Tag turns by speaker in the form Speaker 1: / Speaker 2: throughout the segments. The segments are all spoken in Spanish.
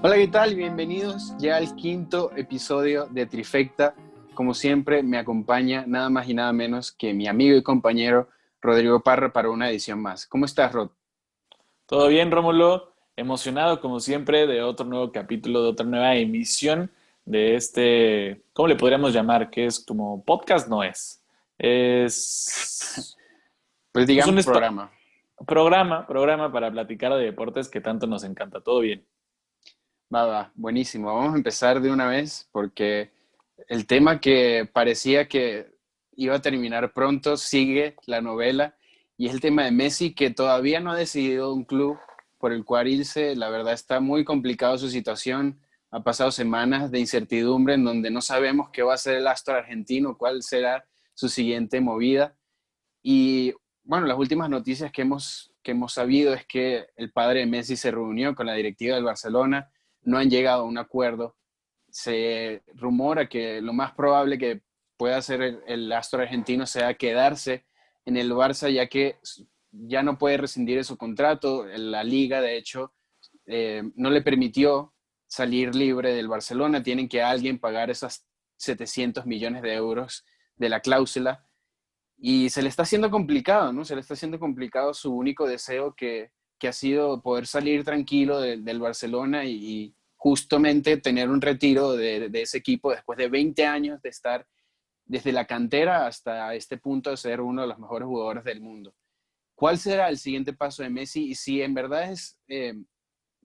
Speaker 1: Hola, ¿qué tal? Bienvenidos ya al quinto episodio de Trifecta. Como siempre, me acompaña nada más y nada menos que mi amigo y compañero Rodrigo Parra para una edición más. ¿Cómo estás, Rod?
Speaker 2: Todo bien, Rómulo. Emocionado, como siempre, de otro nuevo capítulo, de otra nueva emisión de este, ¿cómo le podríamos llamar? Que es como podcast, no es. Es,
Speaker 1: Pues
Speaker 2: pues un
Speaker 1: digamos programa.
Speaker 2: programa para platicar de deportes que tanto nos encanta. Todo bien.
Speaker 1: Buenísimo. Vamos a empezar de una vez porque el tema que parecía que iba a terminar pronto sigue la novela y es el tema de Messi, que todavía no ha decidido un club por el cual irse. La verdad está muy complicado su situación. Ha pasado semanas de incertidumbre en donde no sabemos qué va a hacer el astro argentino, cuál será su siguiente movida. Y bueno, las últimas noticias que hemos sabido es que el padre de Messi se reunió con la directiva del Barcelona, no han llegado a un acuerdo. Se rumora que lo más probable que pueda hacer el astro argentino sea quedarse en el Barça, ya que ya no puede rescindir su contrato. La liga, de hecho, no le permitió salir libre del Barcelona. Tienen que alguien pagar esas 700 millones de euros de la cláusula y se le está haciendo complicado, ¿no? Se le está haciendo complicado su único deseo que ha sido poder salir tranquilo del Barcelona y justamente tener un retiro de ese equipo después de 20 años de estar desde la cantera hasta este punto de ser uno de los mejores jugadores del mundo. ¿Cuál será el siguiente paso de Messi? Y si en verdad es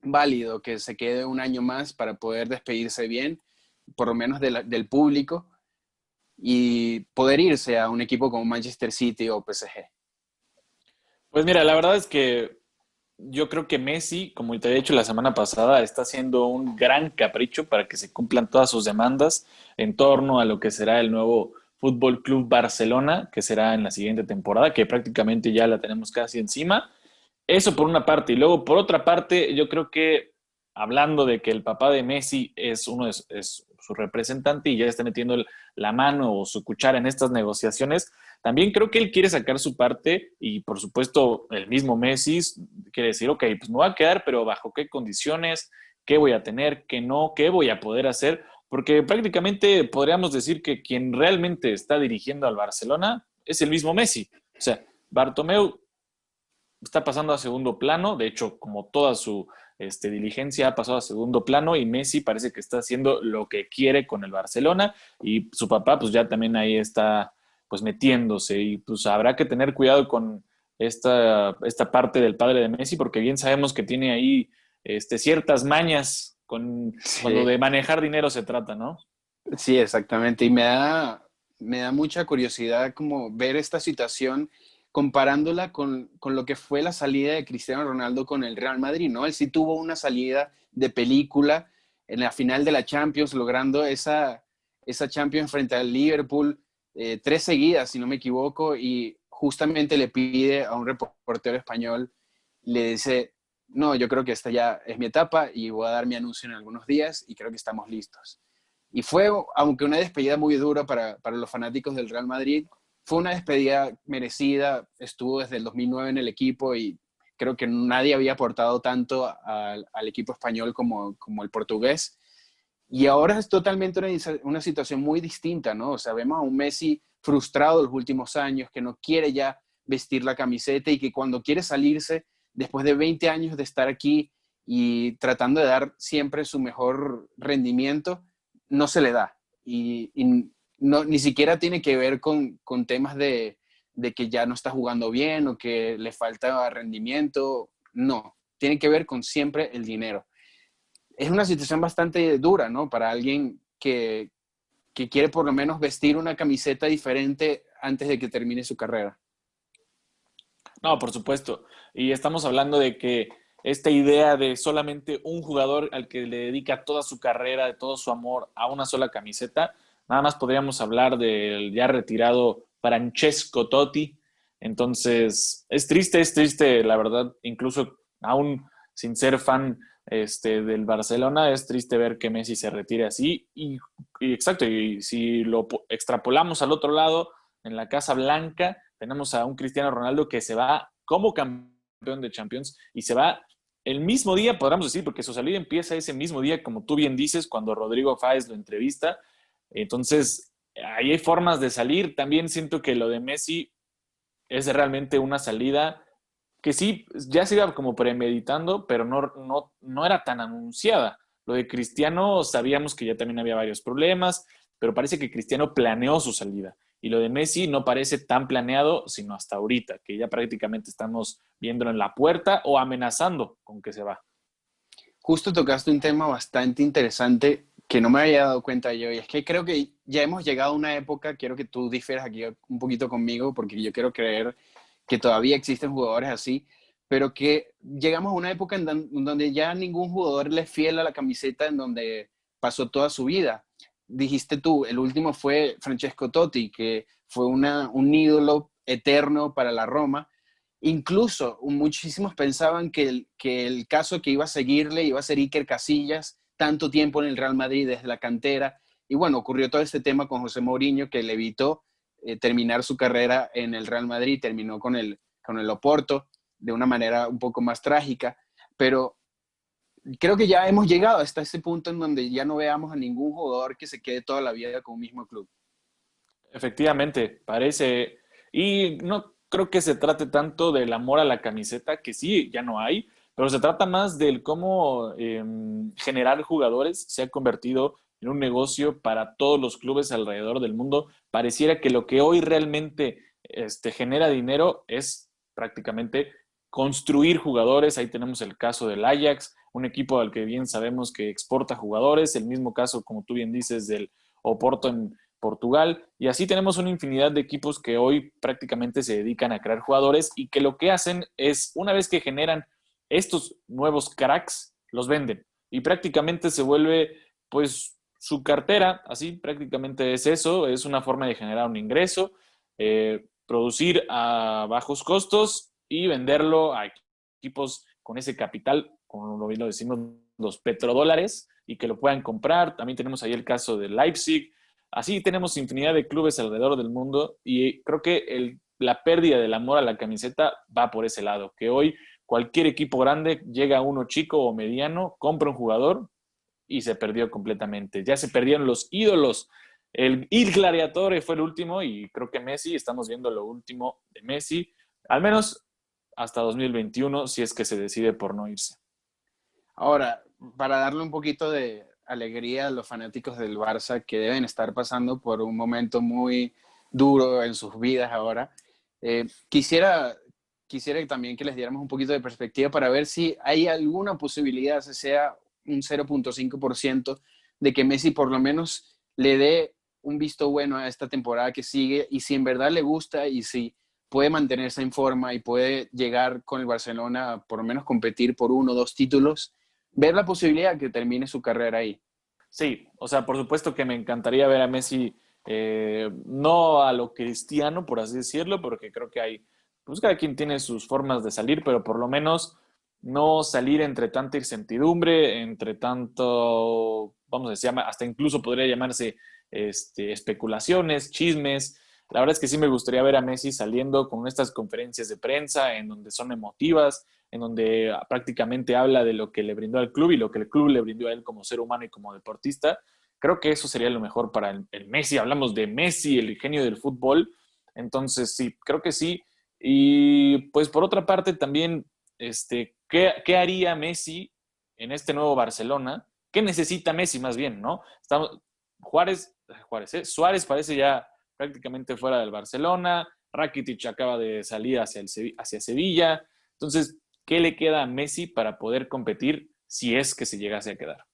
Speaker 1: válido que se quede un año más para poder despedirse bien, por lo menos del público, y poder irse a un equipo como Manchester City o PSG.
Speaker 2: Pues mira, la verdad es que yo creo que Messi, como te he dicho la semana pasada, está haciendo un gran capricho para que se cumplan todas sus demandas en torno a lo que será el nuevo Fútbol Club Barcelona, que será en la siguiente temporada, que prácticamente ya la tenemos casi encima. Eso por una parte. Y luego, por otra parte, yo creo que hablando de que el papá de Messi es su representante y ya está metiendo la mano o su cuchara en estas negociaciones, también creo que él quiere sacar su parte y, por supuesto, el mismo Messi quiere decir, ok, pues me voy a quedar, pero ¿bajo qué condiciones? ¿Qué voy a tener? ¿Qué no? ¿Qué voy a poder hacer? Porque prácticamente podríamos decir que quien realmente está dirigiendo al Barcelona es el mismo Messi. O sea, Bartomeu está pasando a segundo plano, de hecho, como toda su diligencia ha pasado a segundo plano y Messi parece que está haciendo lo que quiere con el Barcelona y su papá pues ya también ahí está pues metiéndose y pues habrá que tener cuidado con esta parte del padre de Messi porque bien sabemos que tiene ahí ciertas mañas cuando
Speaker 1: Sí,
Speaker 2: de manejar dinero se trata, ¿no?
Speaker 1: sí, exactamente. Y me da mucha curiosidad como ver esta situación comparándola con lo que fue la salida de Cristiano Ronaldo con el Real Madrid, ¿no? Él sí tuvo una salida de película en la final de la Champions, logrando esa Champions frente al Liverpool, tres seguidas, si no me equivoco, y justamente le pide a un reportero español, le dice, no, yo creo que esta ya es mi etapa y voy a dar mi anuncio en algunos días y creo que estamos listos. Y fue, aunque una despedida muy dura para los fanáticos del Real Madrid, fue una despedida merecida. Estuvo desde el 2009 en el equipo y creo que nadie había aportado tanto al equipo español como el portugués. Y ahora es totalmente una situación muy distinta, ¿no? O sea, vemos a un Messi frustrado los últimos años, que no quiere ya vestir la camiseta y que cuando quiere salirse, después de 20 años de estar aquí y tratando de dar siempre su mejor rendimiento, no se le da. Y no, ni siquiera tiene que ver con temas de que ya no está jugando bien o que le falta rendimiento. No, tiene que ver con siempre el dinero. Es una situación bastante dura, ¿no? Para alguien que quiere por lo menos vestir una camiseta diferente antes de que termine su carrera.
Speaker 2: No, por supuesto. Y estamos hablando de que esta idea de solamente un jugador al que le dedica toda su carrera, de todo su amor a una sola camiseta, nada más podríamos hablar del ya retirado Francesco Totti. Entonces, es triste, la verdad, incluso aún sin ser fan del Barcelona, es triste ver que Messi se retire así. Y exacto, y si lo extrapolamos al otro lado, en la Casa Blanca, tenemos a un Cristiano Ronaldo que se va como campeón de Champions y se va el mismo día, podríamos decir, porque su salida empieza ese mismo día, como tú bien dices, cuando Rodrigo Fáez lo entrevista. Entonces, ahí hay formas de salir. También siento que lo de Messi es realmente una salida que sí, ya se iba como premeditando, pero no era tan anunciada. Lo de Cristiano sabíamos que ya también había varios problemas, pero parece que Cristiano planeó su salida. Y lo de Messi no parece tan planeado, sino hasta ahorita, que ya prácticamente estamos viéndolo en la puerta o amenazando con que se va.
Speaker 1: Justo tocaste un tema bastante interesante que no me había dado cuenta yo, y es que creo que ya hemos llegado a una época, quiero que tú difieras aquí un poquito conmigo, porque yo quiero creer que todavía existen jugadores así, pero que llegamos a una época en donde ya ningún jugador le es fiel a la camiseta en donde pasó toda su vida. Dijiste tú, el último fue Francesco Totti, que fue un ídolo eterno para la Roma. Incluso muchísimos pensaban que el caso que iba a seguirle iba a ser Iker Casillas, tanto tiempo en el Real Madrid desde la cantera. Y bueno, ocurrió todo este tema con José Mourinho, que le evitó terminar su carrera en el Real Madrid, terminó con el Oporto de una manera un poco más trágica. Pero creo que ya hemos llegado hasta ese punto en donde ya no veamos a ningún jugador que se quede toda la vida con un mismo club.
Speaker 2: Efectivamente, parece. Y no creo que se trate tanto del amor a la camiseta, que sí, ya no hay, pero se trata más del cómo generar jugadores se ha convertido en un negocio para todos los clubes alrededor del mundo. Pareciera que lo que hoy realmente genera dinero es prácticamente construir jugadores. Ahí tenemos el caso del Ajax, un equipo al que bien sabemos que exporta jugadores, el mismo caso, como tú bien dices, del Oporto en Portugal, y así tenemos una infinidad de equipos que hoy prácticamente se dedican a crear jugadores y que lo que hacen es, una vez que generan estos nuevos cracks, los venden y prácticamente se vuelve pues su cartera, así prácticamente es eso, es una forma de generar un ingreso, producir a bajos costos y venderlo a equipos con ese capital, como lo decimos, los petrodólares, y que lo puedan comprar. También tenemos ahí el caso de Leipzig. Así tenemos infinidad de clubes alrededor del mundo y creo que la pérdida del amor a la camiseta va por ese lado, que hoy cualquier equipo grande llega a uno chico o mediano, compra un jugador y se perdió completamente. Ya se perdieron los ídolos. Il Gladiatore fue el último y creo que Messi, estamos viendo lo último de Messi, al menos hasta 2021, si es que se decide por no irse.
Speaker 1: Ahora, para darle un poquito de alegría a los fanáticos del Barça que deben estar pasando por un momento muy duro en sus vidas ahora, quisiera también que les diéramos un poquito de perspectiva para ver si hay alguna posibilidad, si sea un 0,5%, de que Messi por lo menos le dé un visto bueno a esta temporada que sigue, y si en verdad le gusta y si puede mantenerse en forma y puede llegar con el Barcelona a por lo menos competir por uno o dos títulos, ver la posibilidad de que termine su carrera ahí.
Speaker 2: Sí, o sea, por supuesto que me encantaría ver a Messi, no a lo cristiano, por así decirlo, porque creo que hay, pues cada quien tiene sus formas de salir, pero por lo menos no salir entre tanta incertidumbre, entre tanto, vamos a decir, hasta incluso podría llamarse especulaciones, chismes. La verdad es que sí me gustaría ver a Messi saliendo con estas conferencias de prensa en donde son emotivas, en donde prácticamente habla de lo que le brindó al club y lo que el club le brindó a él como ser humano y como deportista. Creo que eso sería lo mejor para el Messi. Hablamos de Messi, el genio del fútbol. Entonces, sí, creo que sí. Y pues por otra parte también, ¿qué haría Messi en este nuevo Barcelona? ¿Qué necesita Messi más bien, no? Suárez parece ya prácticamente fuera del Barcelona. Rakitic acaba de salir hacia Sevilla. Entonces, ¿qué le queda a Messi para poder competir si es que se llegase a quedar?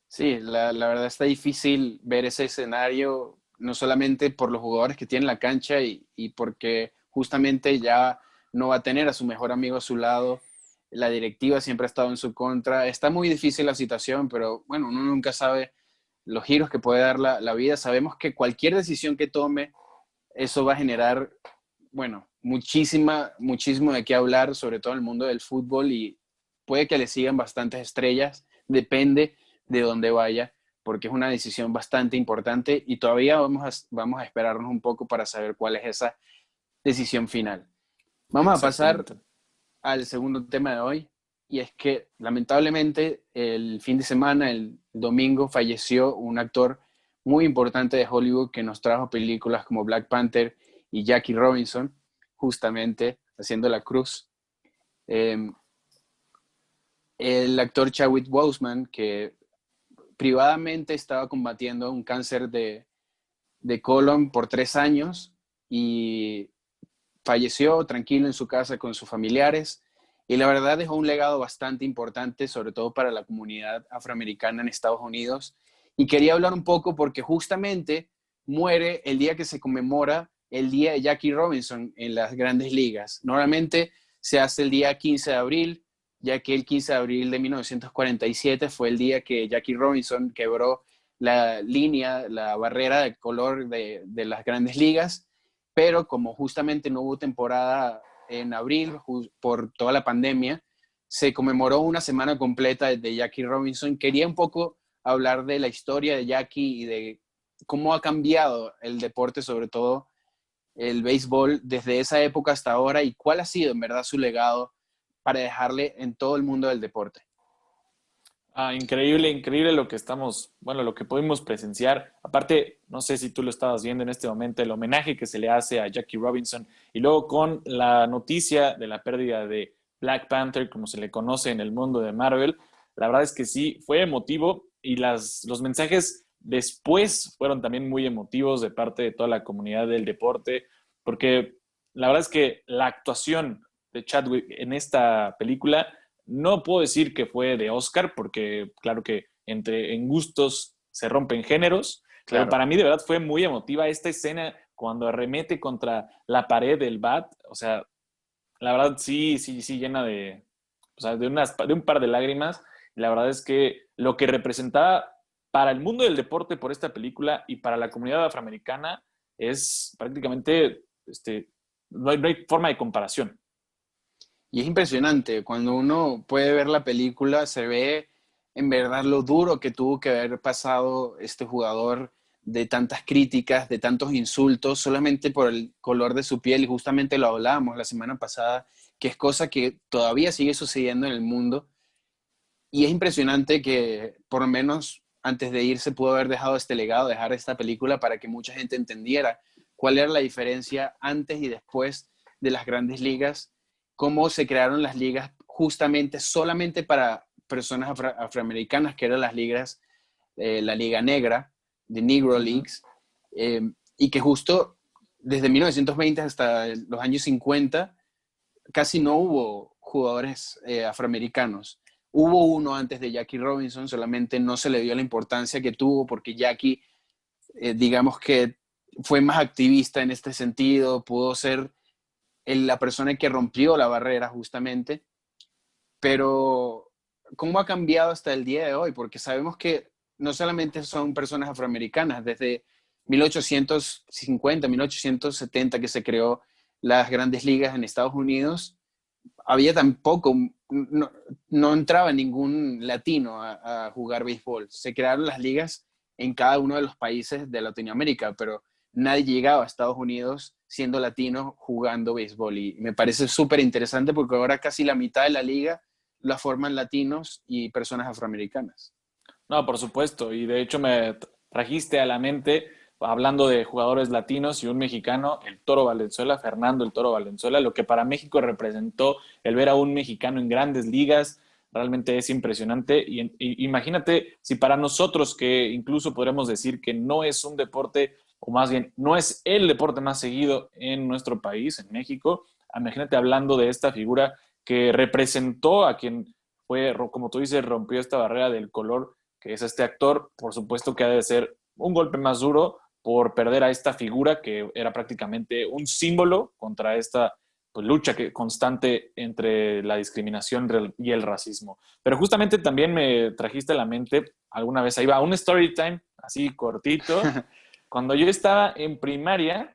Speaker 1: Sí, la verdad está difícil ver ese escenario, no solamente por los jugadores que tienen la cancha y porque justamente ya no va a tener a su mejor amigo a su lado. La directiva siempre ha estado en su contra. Está muy difícil la situación, pero bueno, uno nunca sabe los giros que puede dar la vida. Sabemos que cualquier decisión que tome, eso va a generar, bueno, muchísimo de qué hablar, sobre todo en el mundo del fútbol, y puede que le sigan bastantes estrellas, depende de dónde vaya, porque es una decisión bastante importante y todavía vamos a esperarnos un poco para saber cuál es esa decisión final. Vamos a pasar
Speaker 2: Exactamente.
Speaker 1: al segundo tema de hoy. y es que lamentablemente el fin de semana, el domingo, falleció un actor muy importante de Hollywood que nos trajo películas como Black Panther y Jackie Robinson, justamente haciendo la cruz. Eh, el actor Chadwick Boseman, que privadamente estaba combatiendo un cáncer de colon por 3 años y falleció tranquilo en su casa con sus familiares y la verdad dejó un legado bastante importante, sobre todo para la comunidad afroamericana en Estados Unidos. Y quería hablar un poco porque justamente muere el día que se conmemora el día de Jackie Robinson en las grandes ligas. Normalmente se hace el día 15 de abril, ya que el 15 de abril de 1947 fue el día que Jackie Robinson quebró la línea, la barrera de color de las grandes ligas, pero como justamente no hubo temporada en abril por toda la pandemia, se conmemoró una semana completa de Jackie Robinson. Quería un poco hablar de la historia de Jackie y de cómo ha cambiado el deporte, sobre todo el béisbol, desde esa época hasta ahora y cuál ha sido en verdad su legado para dejarle en todo el mundo del deporte.
Speaker 2: Increíble, increíble lo que estamos, bueno, lo que pudimos presenciar. Aparte, no sé si tú lo estabas viendo en este momento, el homenaje que se le hace a Jackie Robinson y luego con la noticia de la pérdida de Black Panther, como se le conoce en el mundo de Marvel. La verdad es que sí, fue emotivo y los mensajes después fueron también muy emotivos de parte de toda la comunidad del deporte, porque la verdad es que la actuación de Chadwick en esta película no puedo decir que fue de Oscar, porque claro que en gustos se rompen géneros, pero
Speaker 1: Claro.
Speaker 2: para mí de verdad fue muy emotiva esta escena cuando arremete contra la pared del bat. O sea, la verdad sí, sí, sí, llena de, o sea, de un par de lágrimas. Y la verdad es que lo que representaba para el mundo del deporte por esta película y para la comunidad afroamericana es prácticamente, no hay forma de comparación.
Speaker 1: Y es impresionante, cuando uno puede ver la película, se ve en verdad lo duro que tuvo que haber pasado este jugador de tantas críticas, de tantos insultos, solamente por el color de su piel. Y justamente lo hablábamos la semana pasada, que es cosa que todavía sigue sucediendo en el mundo. Y es impresionante que por lo menos antes de irse pudo haber dejado este legado, dejar esta película para que mucha gente entendiera cuál era la diferencia antes y después de las grandes ligas, cómo se crearon las ligas justamente solamente para personas afroamericanas, que eran las ligas, la Liga Negra, de Negro
Speaker 2: Uh -huh.
Speaker 1: Leagues, y que justo desde 1920 hasta los años 50 casi no hubo jugadores afroamericanos. Hubo uno antes de Jackie Robinson, solamente no se le dio la importancia que tuvo porque Jackie, digamos que fue más activista en este sentido, pudo ser la persona que rompió la barrera justamente, pero ¿cómo ha cambiado hasta el día de hoy? Porque sabemos que no solamente son personas afroamericanas, desde 1850, 1870 que se creó las grandes ligas en Estados Unidos, había tampoco, no, no entraba ningún latino a jugar béisbol. Se crearon las ligas en cada uno de los países de Latinoamérica, pero nadie llegaba a Estados Unidos siendo latino jugando béisbol. Y me parece súper interesante porque ahora casi la mitad de la liga la forman latinos y personas afroamericanas.
Speaker 2: No, por supuesto. Y de hecho me trajiste a la mente, hablando de jugadores latinos y un mexicano, el Toro Valenzuela, Fernando el Toro Valenzuela, lo que para México representó el ver a un mexicano en grandes ligas, realmente es impresionante. Y imagínate si para nosotros, que incluso podríamos decir que no es un deporte, o más bien no es el deporte más seguido en nuestro país, en México, imagínate hablando de esta figura que representó a quien fue, como tú dices, rompió esta barrera del color que es este actor. Por supuesto que ha de ser un golpe más duro por perder a esta figura que era prácticamente un símbolo contra esta pues, lucha constante entre la discriminación y el racismo. Pero justamente también me trajiste a la mente, alguna vez ahí va, un story time, así cortito. Cuando yo estaba en primaria,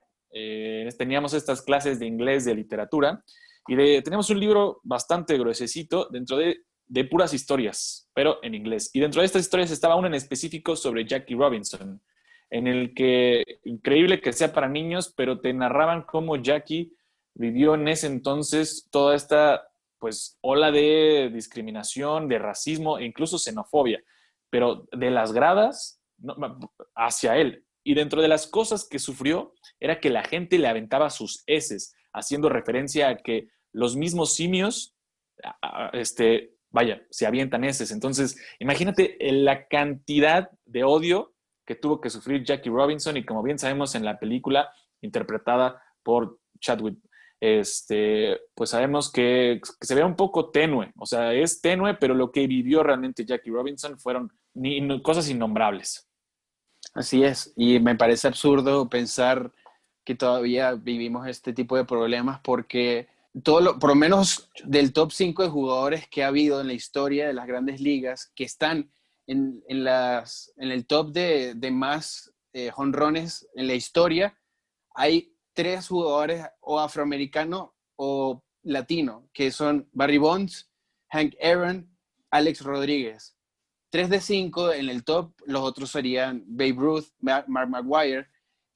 Speaker 2: teníamos estas clases de inglés, de literatura, y teníamos un libro bastante gruesecito dentro de puras historias, pero en inglés. Y dentro de estas historias estaba una en específico sobre Jackie Robinson, en el que, increíble que sea para niños, pero te narraban cómo Jackie vivió en ese entonces toda esta pues, ola de discriminación, de racismo e incluso xenofobia, pero de las gradas no, hacia él. Y dentro de las cosas que sufrió era que la gente le aventaba sus heces, haciendo referencia a que los mismos simios, vaya, se avientan heces. Entonces, imagínate la cantidad de odio que tuvo que sufrir Jackie Robinson y como bien sabemos en la película interpretada por Chadwick, pues sabemos que se ve un poco tenue, o sea, es tenue, pero lo que vivió realmente Jackie Robinson fueron cosas innombrables.
Speaker 1: Así es, y me parece absurdo pensar que todavía vivimos este tipo de problemas porque por lo menos del top 5 de jugadores que ha habido en la historia de las grandes ligas, que están en el top de más jonrones en la historia, hay 3 jugadores o afroamericanos o latino, que son Barry Bonds, Hank Aaron, Alex Rodríguez. 3 de 5 en el top, los otros serían Babe Ruth, Mark McGwire,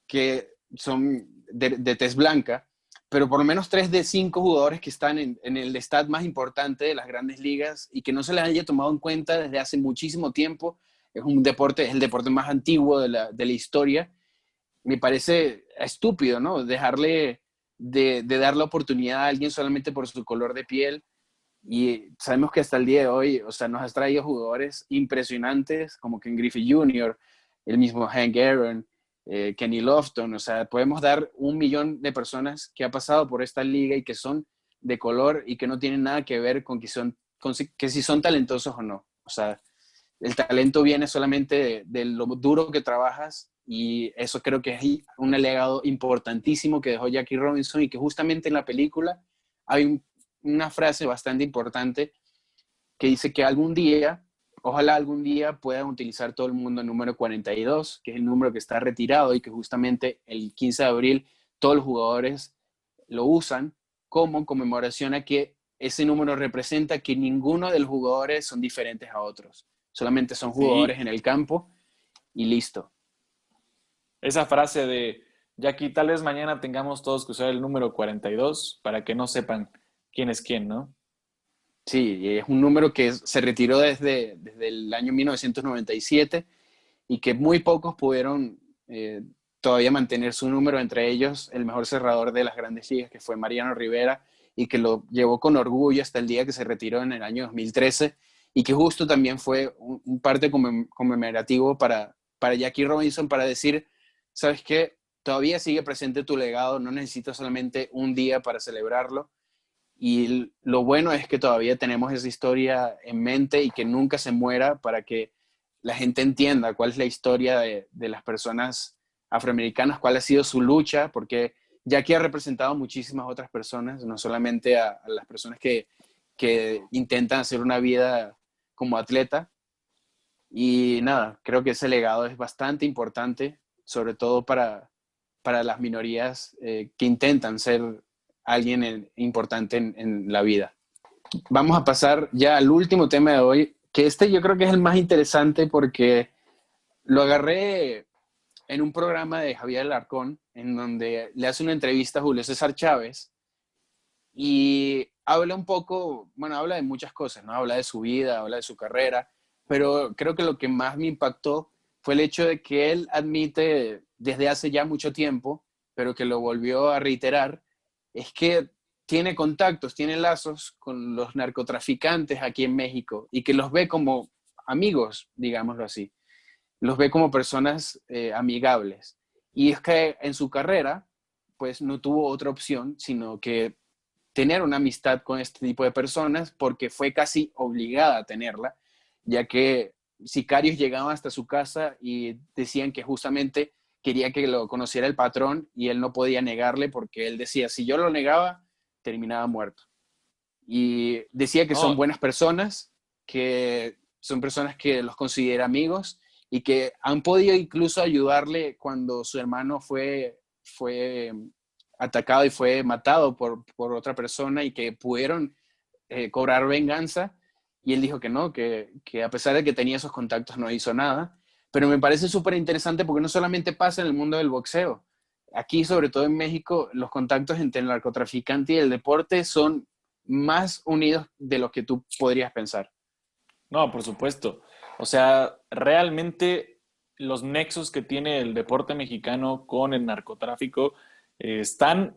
Speaker 1: que son de tez blanca, pero por lo menos 3 de 5 jugadores que están en el stat más importante de las grandes ligas y que no se les haya tomado en cuenta desde hace muchísimo tiempo. Es el deporte más antiguo de la historia. Me parece estúpido, ¿no? Dejarle de dar la oportunidad a alguien solamente por su color de piel. Y sabemos que hasta el día de hoy, o sea, nos has traído jugadores impresionantes como Ken Griffey Jr., el mismo Hank Aaron, Kenny Lofton. O sea, podemos dar 1 millón de personas que ha pasado por esta liga y que son de color y que no tienen nada que ver con que si son talentosos o no. O sea, el talento viene solamente de lo duro que trabajas y eso creo que es un legado importantísimo que dejó Jackie Robinson y que justamente en la película hay una frase bastante importante que dice que algún día, ojalá algún día puedan utilizar todo el mundo el número 42, que es el número que está retirado y que justamente el 15 de abril todos los jugadores lo usan como conmemoración a que ese número representa que ninguno de los jugadores son diferentes a otros. Solamente son jugadores
Speaker 2: Sí,
Speaker 1: en el campo y listo.
Speaker 2: esa frase de Jackie, tal vez mañana tengamos todos que usar el número 42 para que no sepan quién es quién, ¿no?
Speaker 1: Sí, es un número que se retiró desde el año 1997 y que muy pocos pudieron todavía mantener su número, entre ellos el mejor cerrador de las grandes ligas, que fue Mariano Rivera, y que lo llevó con orgullo hasta el día que se retiró en el año 2013, y que justo también fue un parte conmemorativo para Jackie Robinson, para decir, ¿sabes qué? Todavía sigue presente tu legado, no necesitas solamente un día para celebrarlo, y lo bueno es que todavía tenemos esa historia en mente y que nunca se muera para que la gente entienda cuál es la historia de las personas afroamericanas, cuál ha sido su lucha, porque Jackie ha representado a muchísimas otras personas, no solamente a las personas que intentan hacer una vida como atleta. Y nada, creo que ese legado es bastante importante, sobre todo para las minorías que intentan ser alguien importante en la vida. Vamos a pasar ya al último tema de hoy, que este yo creo que es el más interesante porque lo agarré en un programa de Javier Alarcón, en donde le hace una entrevista a Julio César Chávez y habla un poco, bueno, habla de muchas cosas, ¿no? Habla de su vida, habla de su carrera, pero creo que lo que más me impactó fue el hecho de que él admite desde hace ya mucho tiempo, pero que lo volvió a reiterar, es que tiene contactos, tiene lazos con los narcotraficantes aquí en México y que los ve como amigos, digámoslo así, los ve como personas amigables. Y es que en su carrera, pues no tuvo otra opción, sino que tener una amistad con este tipo de personas porque fue casi obligada a tenerla, ya que sicarios llegaban hasta su casa y decían que justamente quería que lo conociera el patrón y él no podía negarle porque él decía, si yo lo negaba, terminaba muerto. Y decía que son
Speaker 2: No,
Speaker 1: buenas personas, que son personas que los considera amigos y que han podido incluso ayudarle cuando su hermano fue atacado y fue matado por otra persona y que pudieron cobrar venganza. Y él dijo que no, que a pesar de que tenía esos contactos no hizo nada. Pero me parece súper interesante porque no solamente pasa en el mundo del boxeo. Aquí, sobre todo en México, los contactos entre el narcotraficante y el deporte son más unidos de lo que tú podrías pensar.
Speaker 2: No, por supuesto. O sea, realmente los nexos que tiene el deporte mexicano con el narcotráfico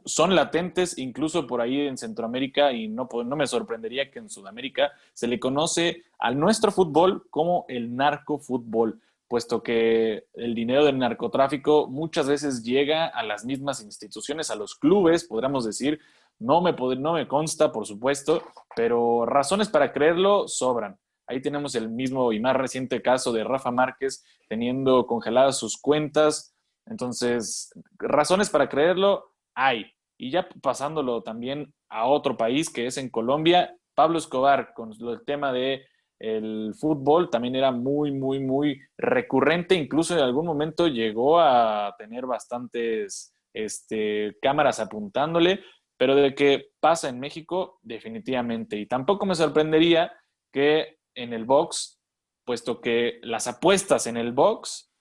Speaker 2: son latentes, incluso por ahí en Centroamérica, y no me sorprendería que en Sudamérica se le conoce al nuestro fútbol como el narcofútbol, puesto que el dinero del narcotráfico muchas veces llega a las mismas instituciones, a los clubes, podríamos decir. No me consta, por supuesto, pero razones para creerlo sobran. Ahí tenemos el mismo y más reciente caso de Rafa Márquez teniendo congeladas sus cuentas. Entonces, razones para creerlo hay. Y ya pasándolo también a otro país que es en Colombia, Pablo Escobar con el tema de el fútbol también era muy, muy, muy recurrente. Incluso en algún momento llegó a tener bastantes cámaras apuntándole, pero de que pasa en México, definitivamente. Y tampoco me sorprendería que en el box, puesto que las apuestas en el box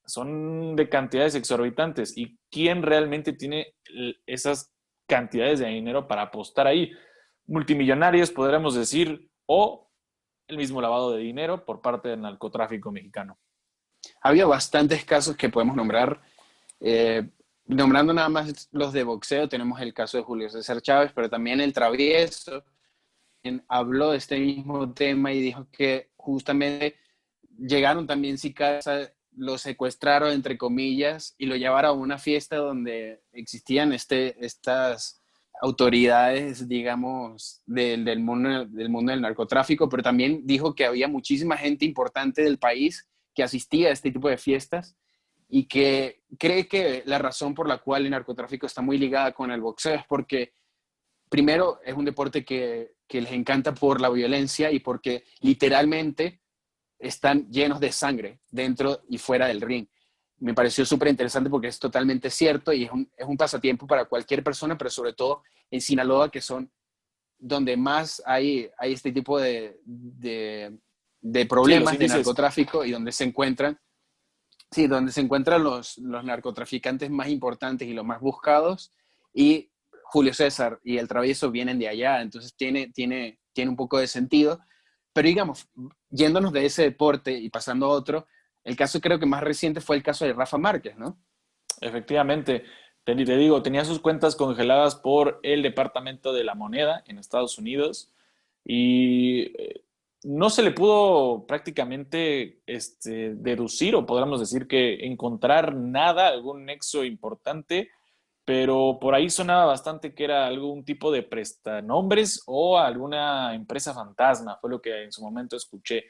Speaker 2: son de cantidades exorbitantes. ¿Y quién realmente tiene esas cantidades de dinero para apostar ahí? Multimillonarios, podríamos decir, o el mismo lavado de dinero por parte del narcotráfico mexicano.
Speaker 1: Había bastantes casos que podemos nombrar. Nombrando nada más los de boxeo, tenemos el caso de Julio César Chávez, pero también el Travieso habló de este mismo tema y dijo que justamente llegaron también sicarios, lo secuestraron, entre comillas, y lo llevaron a una fiesta donde existían estas autoridades, digamos, del mundo del narcotráfico, pero también dijo que había muchísima gente importante del país que asistía a este tipo de fiestas y que cree que la razón por la cual el narcotráfico está muy ligada con el boxeo es porque primero es un deporte que les encanta por la violencia y porque literalmente están llenos de sangre dentro y fuera del ring. Me pareció súper interesante porque es totalmente cierto y es un pasatiempo para cualquier persona, pero sobre todo en Sinaloa, que son donde más hay este tipo de
Speaker 2: Sí, los
Speaker 1: problemas de
Speaker 2: índices.
Speaker 1: narcotráfico y donde se encuentran, sí, donde se encuentran los narcotraficantes más importantes y los más buscados. Y Julio César y el Travieso vienen de allá, entonces tiene un poco de sentido. Pero digamos, yéndonos de ese deporte y pasando a otro, el caso creo que más reciente fue el caso de Rafa Márquez, ¿no?
Speaker 2: Efectivamente, te digo, tenía sus cuentas congeladas por el Departamento de la Moneda en Estados Unidos y no se le pudo prácticamente deducir o podríamos decir que encontrar nada, algún nexo importante, pero por ahí sonaba bastante que era algún tipo de prestanombres o alguna empresa fantasma, fue lo que en su momento escuché.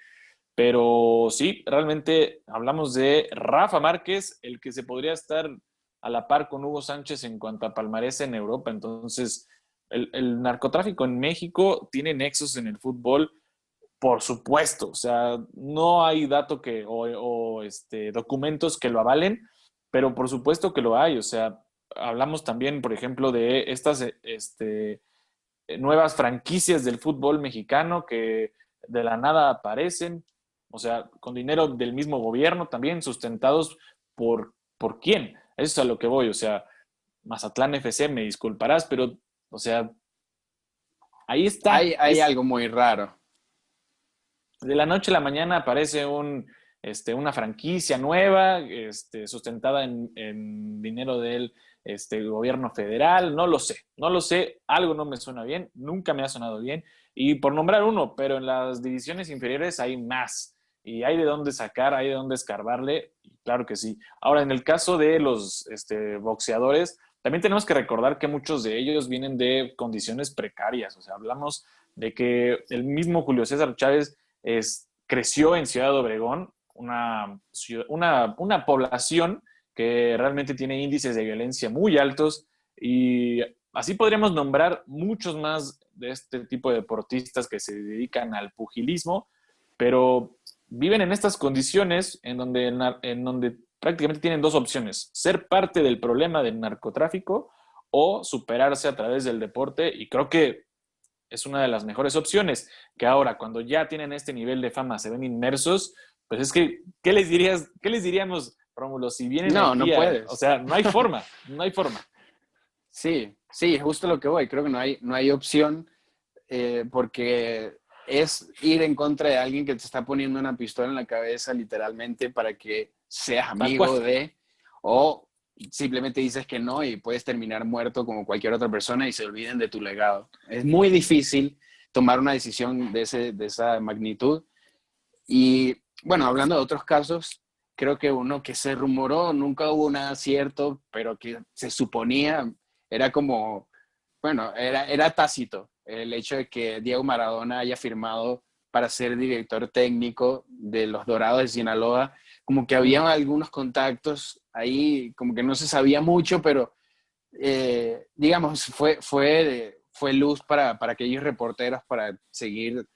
Speaker 2: Pero sí, realmente hablamos de Rafa Márquez, el que se podría estar a la par con Hugo Sánchez en cuanto a palmarés en Europa. Entonces, el narcotráfico en México tiene nexos en el fútbol, por supuesto. O sea, no hay dato documentos que lo avalen, pero por supuesto que lo hay. O sea, hablamos también, por ejemplo, de estas nuevas franquicias del fútbol mexicano que de la nada aparecen, o sea, con dinero del mismo gobierno también, sustentados ¿por quién? Eso es a lo que voy, o sea, Mazatlán FC, me disculparás, pero, o sea, ahí está,
Speaker 1: Hay algo muy raro.
Speaker 2: de la noche a la mañana aparece una franquicia nueva, sustentada en dinero del gobierno federal. No lo sé, algo no me suena bien, nunca me ha sonado bien. Y por nombrar uno, pero en las divisiones inferiores hay más. Y hay de dónde sacar, hay de dónde escarbarle, y claro que sí. Ahora, en el caso de los boxeadores, también tenemos que recordar que muchos de ellos vienen de condiciones precarias. O sea, hablamos de que el mismo Julio César Chávez creció en Ciudad Obregón, una población que realmente tiene índices de violencia muy altos y así podríamos nombrar muchos más de este tipo de deportistas que se dedican al pugilismo, pero viven en estas condiciones en donde prácticamente tienen dos opciones: ser parte del problema del narcotráfico o superarse a través del deporte, y creo que es una de las mejores opciones, que ahora cuando ya tienen este nivel de fama se ven inmersos, pues es que, qué les diríamos, Rómulo, si vienen
Speaker 1: No, no
Speaker 2: aquí o
Speaker 1: puedes.
Speaker 2: sea, no hay forma, no hay forma.
Speaker 1: Sí, sí, es justo lo que voy. Creo que no hay opción. porque es ir en contra de alguien que te está poniendo una pistola en la cabeza literalmente para que seas
Speaker 2: Tal cual.
Speaker 1: amigo de, o simplemente dices que no y puedes terminar muerto como cualquier otra persona y se olviden de tu legado. Es muy difícil tomar una decisión de esa magnitud. Y bueno, hablando de otros casos, creo que uno que se rumoró, nunca hubo nada cierto, pero que se suponía, era como, bueno, era tácito el hecho de que Diego Maradona haya firmado para ser director técnico de los Dorados de Sinaloa, como que había algunos contactos ahí, como que no se sabía mucho, pero digamos, fue luz para aquellos reporteros para seguir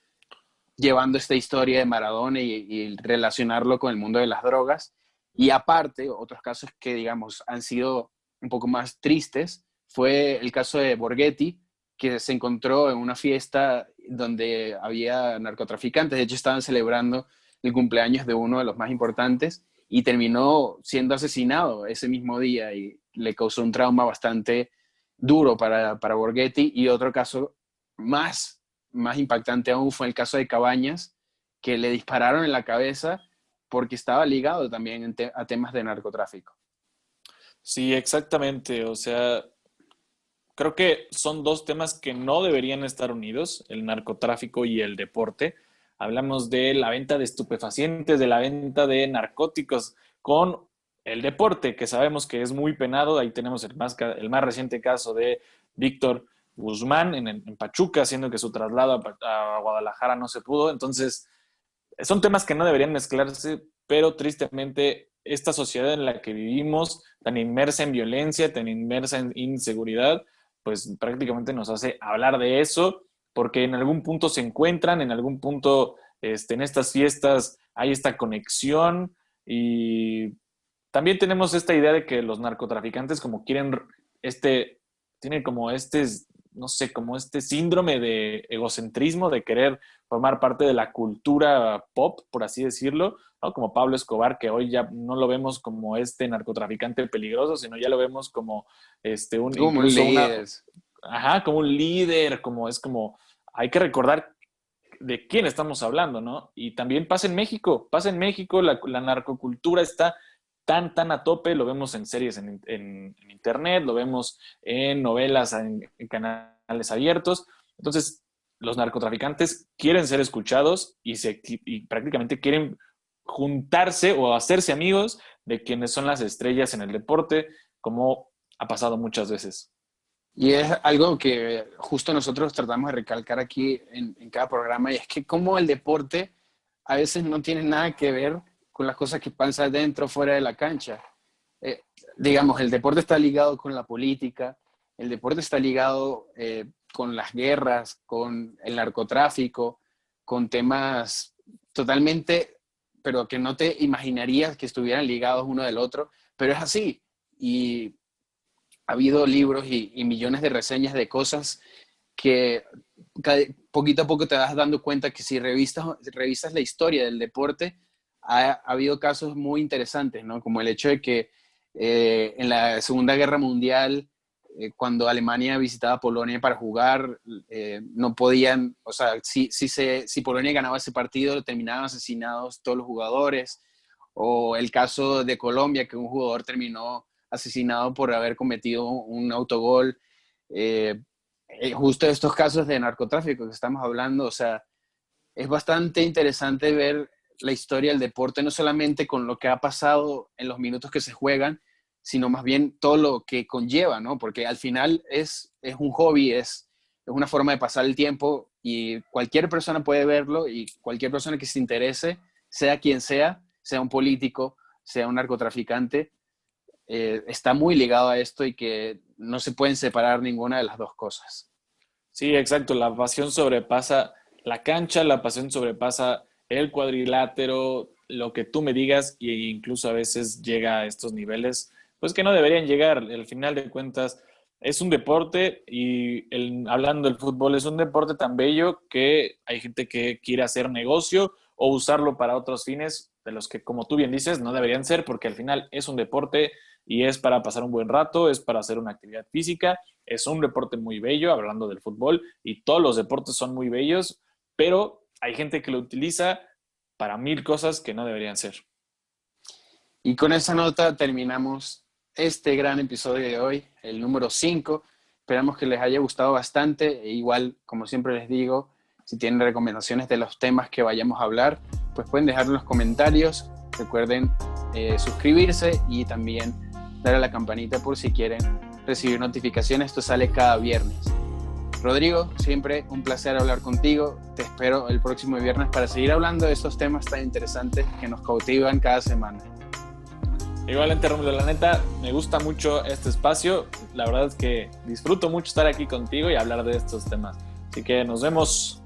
Speaker 1: llevando esta historia de Maradona y relacionarlo con el mundo de las drogas. Y aparte, otros casos que, digamos, han sido un poco más tristes, fue el caso de Borghetti, que se encontró en una fiesta donde había narcotraficantes. De hecho, estaban celebrando el cumpleaños de uno de los más importantes y terminó siendo asesinado ese mismo día y le causó un trauma bastante duro para Borghetti. Y otro caso más impactante aún fue el caso de Cabañas, que le dispararon en la cabeza porque estaba ligado también a temas de narcotráfico.
Speaker 2: Sí, exactamente. O sea, creo que son dos temas que no deberían estar unidos, el narcotráfico y el deporte. Hablamos de la venta de estupefacientes, de la venta de narcóticos con el deporte, que sabemos que es muy penado. Ahí tenemos el más reciente caso de Víctor Guzmán en Pachuca, haciendo que su traslado a Guadalajara no se pudo. Entonces, son temas que no deberían mezclarse, pero tristemente esta sociedad en la que vivimos, tan inmersa en violencia, tan inmersa en inseguridad, pues prácticamente nos hace hablar de eso, porque en algún punto se encuentran, en algún punto en estas fiestas hay esta conexión y también tenemos esta idea de que los narcotraficantes como quieren, este, tienen como no sé, como este síndrome de egocentrismo, de querer formar parte de la cultura pop, por así decirlo, ¿no? Como Pablo Escobar, que hoy ya no lo vemos como este narcotraficante peligroso, sino ya lo vemos como
Speaker 1: Como un
Speaker 2: incluso
Speaker 1: líder.
Speaker 2: ajá, como un líder, hay que recordar de quién estamos hablando, ¿no? Y también pasa en México, la narcocultura está tan a tope, lo vemos en series en internet, lo vemos en novelas, en canales abiertos. Entonces, los narcotraficantes quieren ser escuchados y prácticamente quieren juntarse o hacerse amigos de quienes son las estrellas en el deporte, como ha pasado muchas veces.
Speaker 1: Y es algo que justo nosotros tratamos de recalcar aquí en cada programa, y es que como el deporte a veces no tiene nada que ver con las cosas que pasan dentro o fuera de la cancha. Eh, digamos, el deporte está ligado con la política, el deporte está ligado con las guerras, con el narcotráfico, con temas totalmente, pero que no te imaginarías que estuvieran ligados uno del otro, pero es así. Y ha habido libros y millones de reseñas de cosas que poquito a poco te vas dando cuenta que si revisas la historia del deporte, ha habido casos muy interesantes, ¿no? Como el hecho de que en la Segunda Guerra Mundial, cuando Alemania visitaba Polonia para jugar, no podían, o sea, si Polonia ganaba ese partido, terminaban asesinados todos los jugadores. O el caso de Colombia, que un jugador terminó asesinado por haber cometido un autogol. Eh, Justo estos casos de narcotráfico que estamos hablando, o sea, es bastante interesante ver la historia del deporte, no solamente con lo que ha pasado en los minutos que se juegan, sino más bien todo lo que conlleva, ¿no? Porque al final es un hobby, es una forma de pasar el tiempo y cualquier persona puede verlo y cualquier persona que se interese, sea quien sea un político, sea un narcotraficante, está muy ligado a esto y que no se pueden separar ninguna de las dos cosas.
Speaker 2: Sí, exacto. La pasión sobrepasa la cancha, la pasión sobrepasa el cuadrilátero, lo que tú me digas, e incluso a veces llega a estos niveles, pues que no deberían llegar. Al final de cuentas, es un deporte y hablando del fútbol, es un deporte tan bello que hay gente que quiere hacer negocio o usarlo para otros fines de los que, como tú bien dices, no deberían ser, porque al final es un deporte, y es para pasar un buen rato, es para hacer una actividad física, es un deporte muy bello, hablando del fútbol, y todos los deportes son muy bellos, pero hay gente que lo utiliza para mil cosas que no deberían ser.
Speaker 1: Y con esa nota terminamos este gran episodio de hoy, el número 5. Esperamos que les haya gustado bastante. E igual, como siempre les digo, si tienen recomendaciones de los temas que vayamos a hablar, pues pueden dejarlo en los comentarios. Recuerden suscribirse y también darle a la campanita por si quieren recibir notificaciones. Esto sale cada viernes. Rodrigo, siempre un placer hablar contigo. Te espero el próximo viernes para seguir hablando de estos temas tan interesantes que nos cautivan cada semana.
Speaker 2: Igualmente, Rómulo, la neta, me gusta mucho este espacio. La verdad es que disfruto mucho estar aquí contigo y hablar de estos temas. Así que nos vemos.